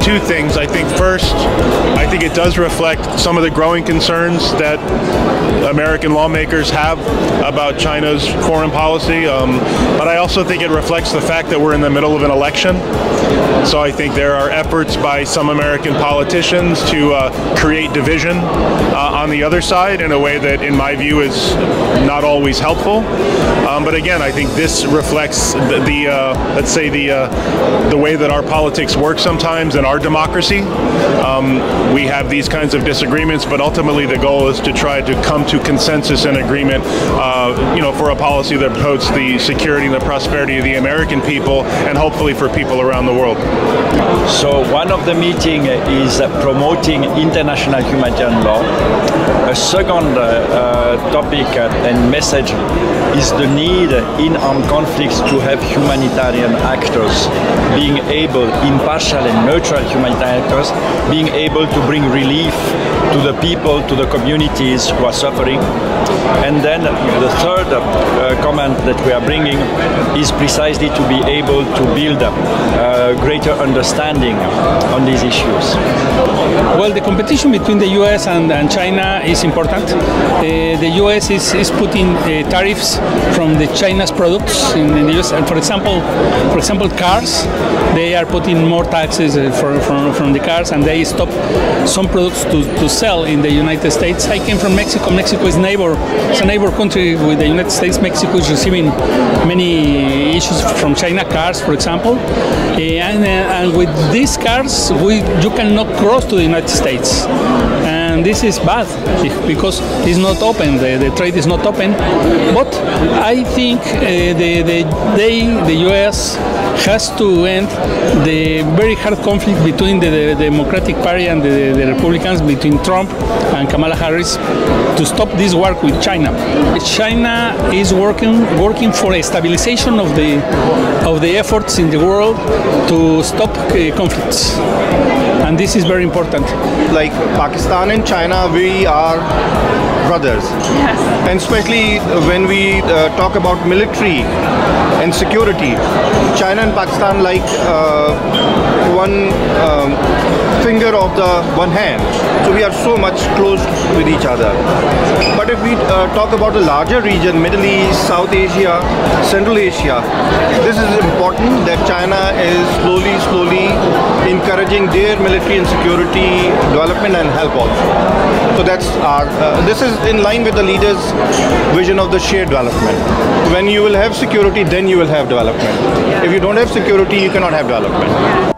two things. I think first, I think it does reflect some of the growing concerns that American lawmakers have about China's foreign policy, but I also think it reflects the fact that we're in the middle of an election. So I think there are efforts by some American politicians to create division on the other side in a way that, in my view, is not always helpful. But again, I think this reflects let's say the way that our politics work sometimes in our democracy. We have these kinds of disagreements, but ultimately the goal is to try to come to consensus and agreement, for a policy that promotes the security and the prosperity of the American people, and hopefully for people around the world. So one of the meeting is promoting international humanitarian law. A second topic and message is the need in armed conflicts to have humanitarian actors being able, impartial and neutral humanitarian actors, being able to bring relief to the people, to the communities who are suffering. And then the third comment that we are bringing is precisely to be able to build greater understanding on these issues. Well, the competition between the US and China is important. The US is putting tariffs from the China's products in the US. And for example, cars, they are putting more taxes from the cars, and they stop some products to sell in the United States. I came from Mexico. Mexico is it's a neighbor country with the United States. Mexico is receiving many issues from China, cars, for example. And with these cars, you cannot cross to the United States. And this is bad because it's not open, the trade is not open. But I think the US has to end the very hard conflict between the Democratic Party and the Republicans, between Trump and Kamala Harris, to stop this war with China. China is working for a stabilization of the efforts in the world to stop conflicts. And this is very important. Like Pakistan and China, we are brothers. Yes. And especially when we talk about military and security, China and Pakistan like one finger of the one hand. So we are so much close with each other. But if we talk about a larger region, Middle East, South Asia, Central Asia, this is important that China is slowly encouraging their military and security development and help also. So that's this is in line with the leaders' vision of the shared development. When you will have security, then you will have development. If you don't have security, you cannot have development.